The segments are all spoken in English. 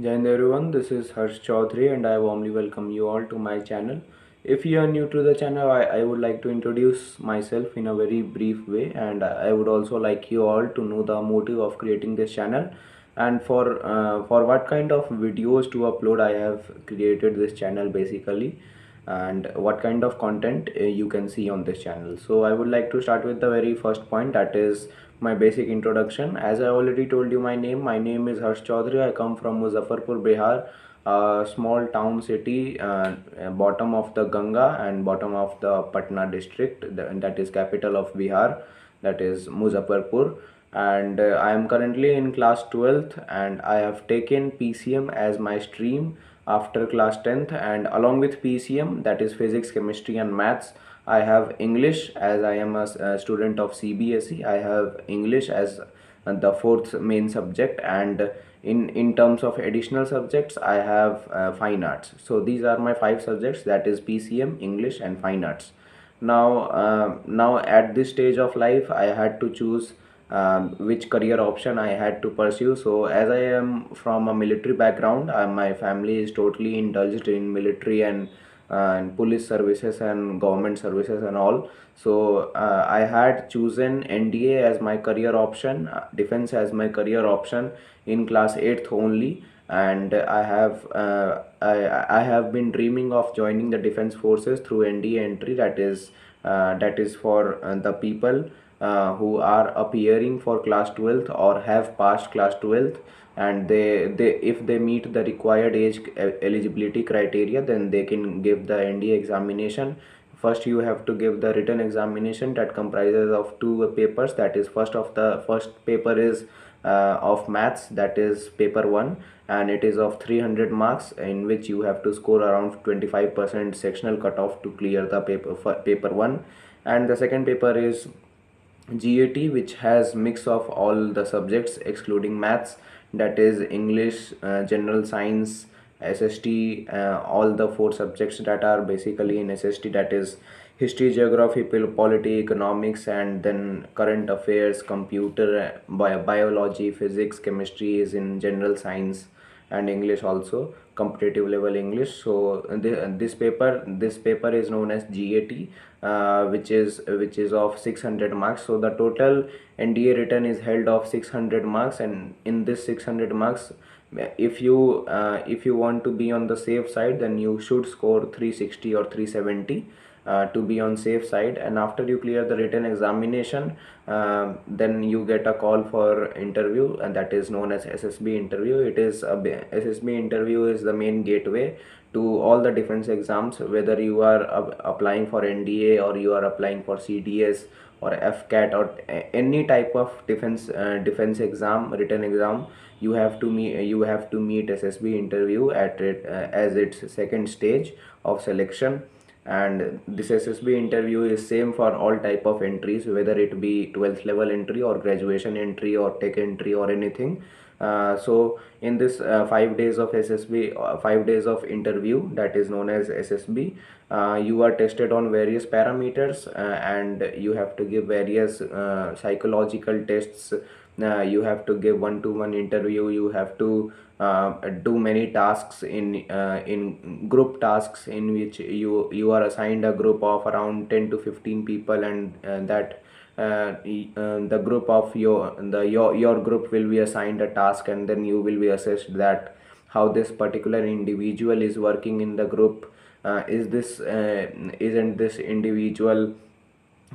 Jai Hind everyone, this is Harsh Chaudhary and I warmly welcome you all to my channel. If you are new to the channel, I would like to introduce myself in a very brief way, and I would also like you all to know the motive of creating this channel and for what kind of videos to upload I have created this channel basically, and what kind of content you can see on this channel. So I would like to start with the very first point, that is my basic introduction. As I already told you, my name is Harsh Chaudhary. I come from Muzaffarpur, Bihar, a small town city, bottom of the Ganga and bottom of the Patna district, that is capital of Bihar, that is Muzaffarpur. And I am currently in class 12th and I have taken PCM as my stream after class 10th, and along with PCM, that is physics, chemistry and maths, I have English. As I am a student of CBSE, I have English as the fourth main subject, and in terms of additional subjects I have fine arts. So these are my five subjects, that is PCM, English and fine arts. Now at this stage of life I had to choose which career option I had to pursue. So as I am from a military background, my family is totally indulged in military and police services and government services and all. So I had chosen NDA as my career option, defense as my career option in class 8th only. And I have been dreaming of joining the defense forces through NDA entry. That is for the people who are appearing for class 12th or have passed class 12th, and they if they meet the required age eligibility criteria, then they can give the NDA examination. First you have to give the written examination that comprises of two papers. That is, first paper is of maths, that is paper 1, and it is of 300 marks, in which you have to score around 25% sectional cutoff to clear the paper 1. And the second paper is GAT, which has mix of all the subjects excluding maths, that is English, general science, SST, all the four subjects that are basically in SST, that is history, geography, polity, economics, and then current affairs, computer, biology, physics, chemistry is in general science, and English also competitive level English. So this paper is known as GAT, which is of 600 marks. So the total NDA written is held of 600 marks, and in this 600 marks, if you want to be on the safe side, then you should score 360 or 370 to be on safe side. And after you clear the written examination, then you get a call for interview, and that is known as SSB interview. SSB interview is the main gateway to all the defense exams, whether you are applying for NDA or you are applying for CDS or FCAT or any type of defense exam, written exam. You have to meet SSB interview at it, as its second stage of selection. And this SSB interview is same for all type of entries, whether it be 12th level entry or graduation entry or tech entry or anything. So in this 5 days of SSB, 5 days of interview, that is known as SSB, you are tested on various parameters, and you have to give various psychological tests. You have to give one-to-one interview. You have to do many tasks in group tasks, in which you are assigned a group of around 10 to 15 people, and that the group of your group will be assigned a task, and then you will be assessed that how this particular individual is working in the group. Isn't this individual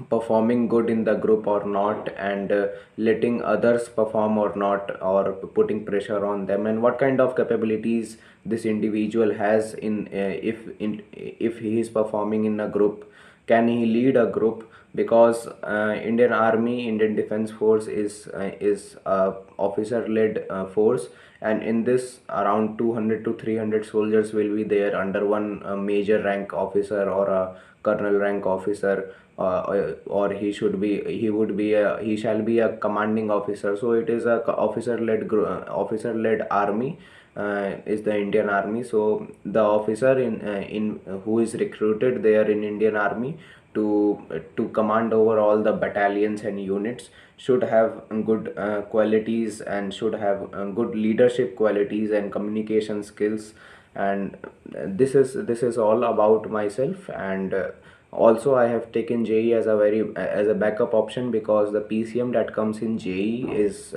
performing good in the group or not, and letting others perform or not, or putting pressure on them, and what kind of capabilities this individual has if he is performing in a group. Can he lead a group? Because Indian Defense Force is a officer led force, and in this around 200 to 300 soldiers will be there under one major rank officer or a colonel rank officer, or he shall be a commanding officer. So it is a officer led army, is the Indian Army. So the officer in who is recruited there in Indian Army to command over all the battalions and units should have good qualities, and should have good leadership qualities and communication skills. And this is all about myself. And also I have taken JEE as a backup option, because the PCM that comes in JEE is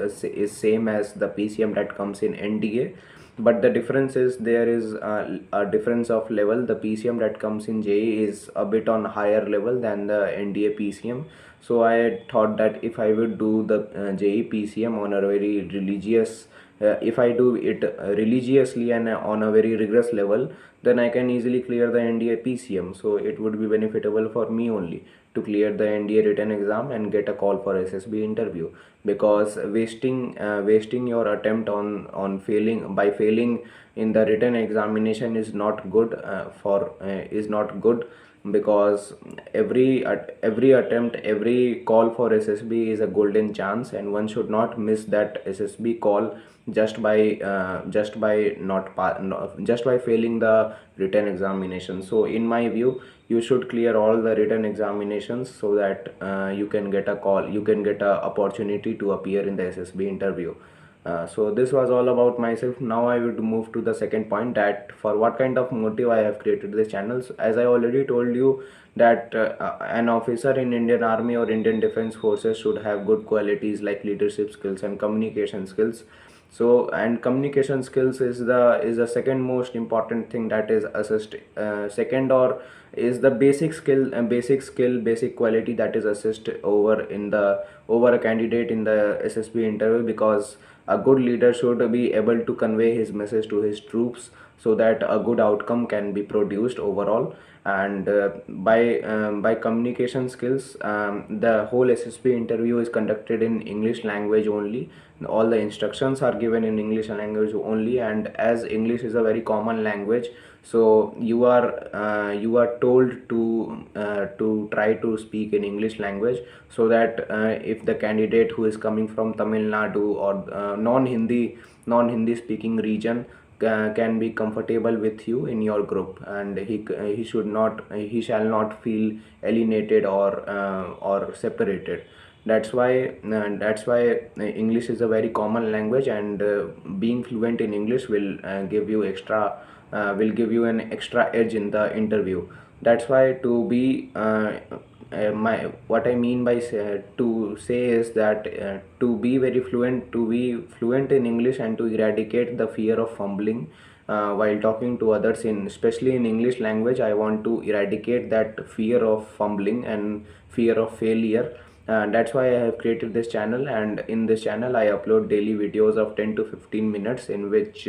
same as the PCM that comes in NDA. But the difference is, there is a difference of level. The PCM that comes in JEE is a bit on higher level than the NDA PCM. So I thought that if I would do the JEE PCM on a very religious, if I do it religiously and on a very rigorous level, then I can easily clear the NDA PCM. So it would be benefitable for me only to clear the NDA written exam and get a call for SSB interview. Because wasting your attempt on failing, by failing in the written examination, is not good, is not good. Because every attempt, every call for SSB is a golden chance, and one should not miss that SSB call just by failing the written examination. So in my view, you should clear all the written examinations, so that you can get a call, you can get a opportunity to appear in the SSB interview. So this was all about myself. Now I would move to the second point, that for what kind of motive I have created this channel. So as I already told you, that an officer in Indian Army or Indian Defense Forces should have good qualities like leadership skills and communication skills. So, and communication skills is the second most important thing that is assessed, second, or is the basic quality that is assessed over a candidate in the SSB interview. Because a good leader should be able to convey his message to his troops, so that a good outcome can be produced overall. And by communication skills, the whole SSB interview is conducted in English language only. All the instructions are given in English language only, and as English is a very common language, so you are told to try to speak in English language, so that if the candidate who is coming from Tamil Nadu or non Hindi speaking region can be comfortable with you in your group, and he shall not feel alienated or separated. That's why English is a very common language, and being fluent in English will give you an extra edge in the interview. That's why to be my what I mean by to say is that to be fluent in English, and to eradicate the fear of fumbling while talking to others, in especially in English language. I want to eradicate that fear of fumbling and fear of failure. That's why I have created this channel, and in this channel I upload daily videos of 10 to 15 minutes, in which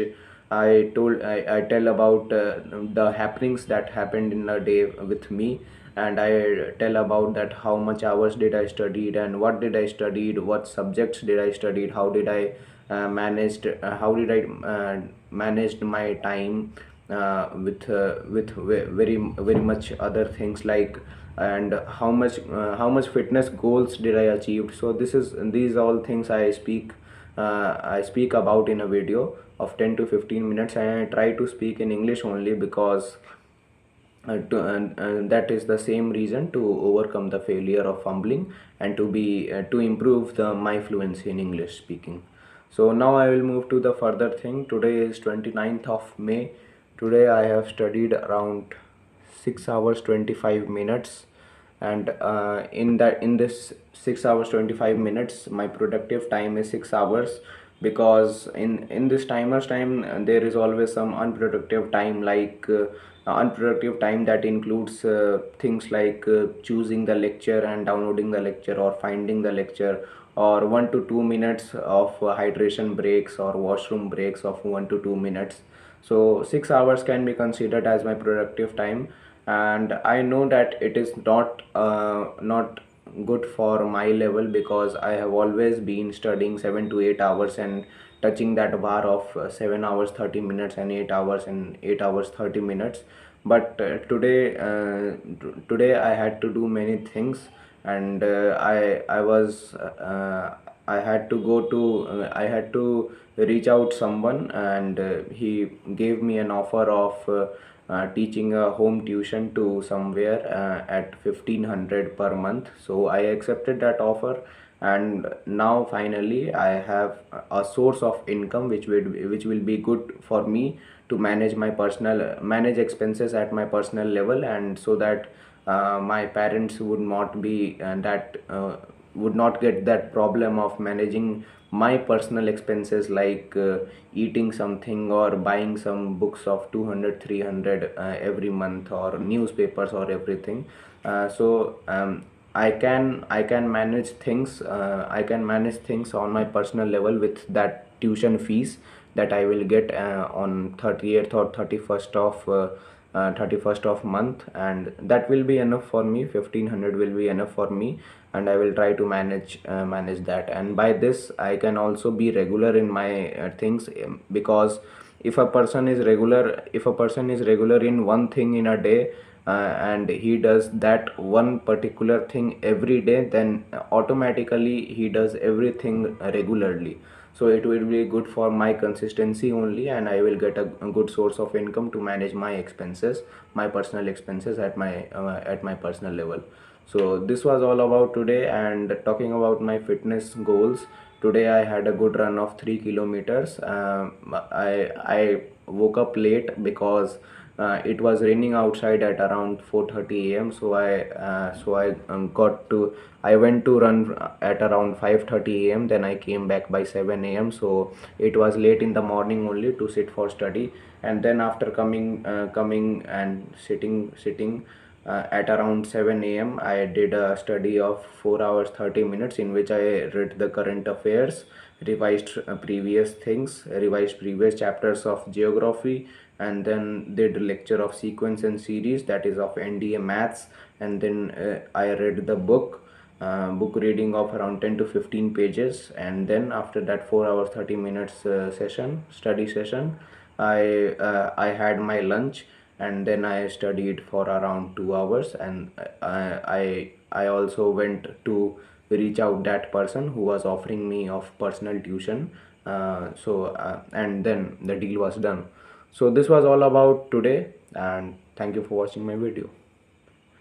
I tell about the happenings that happened in a day with me. And I tell about that how much hours did I studied, and what did I studied, what subjects did I studied, how did I managed my time with very much other things, like, and how much fitness goals did I achieve. So these all things I speak about in a video of 10 to 15 minutes, and I try to speak in English only, because and that is the same reason, to overcome the failure of fumbling, and to improve my fluency in English speaking. So now I will move to the further thing. Today is 29th of May. Today I have studied around 6 hours 25 minutes, and in this 6 hours 25 minutes, my productive time is 6 hours. Because in this timer's time, there is always some unproductive time, like unproductive time that includes things like choosing the lecture and downloading the lecture, or finding the lecture, or 1 to 2 minutes of hydration breaks or washroom breaks of 1 to 2 minutes. So 6 hours can be considered as my productive time. And I know that it is not good for my level, because I have always been studying 7 to 8 hours, and touching that bar of 7 hours 30 minutes and 8 hours and 8 hours 30 minutes. But today I had to do many things, and I had to go to I had to reach out someone, and he gave me an offer of teaching a home tuition to somewhere at 1500 per month. So I accepted that offer, and now finally I have a source of income which will be good for me to manage expenses at my personal level, and so that my parents would not get that problem of managing my personal expenses, like eating something or buying some books of 200 300 every month, or newspapers or everything. I can manage things on my personal level with that tuition fees that I will get on 30th or 31st of month, and that will be enough for me. 1500 will be enough for me, and I will try to manage that. And by this I can also be regular in my things, because if a person is regular in one thing in a day, and he does that one particular thing every day, then automatically he does everything regularly. So it will be good for my consistency only, and I will get a good source of income to manage my expenses, my personal expenses at my personal level. So this was all about today. And talking about my fitness goals, today I had a good run of 3 kilometers. I woke up late because it was raining outside at around 4:30 a.m. I went to run at around 5:30 a.m. Then I came back by 7 a.m. So it was late in the morning only to sit for study. And then after coming and sitting at around 7 a.m. I did a study of 4 hours 30 minutes, in which I read the current affairs, revised previous chapters of geography, and then did a lecture of sequence and series, that is of NDA maths. And then I read the book reading of around 10 to 15 pages. And then after that 4 hours 30 minutes study session, I had my lunch, and then I studied for around 2 hours. And I also went to reach out that person who was offering me of personal tuition. And then the deal was done. So this was all about today, and thank you for watching my video.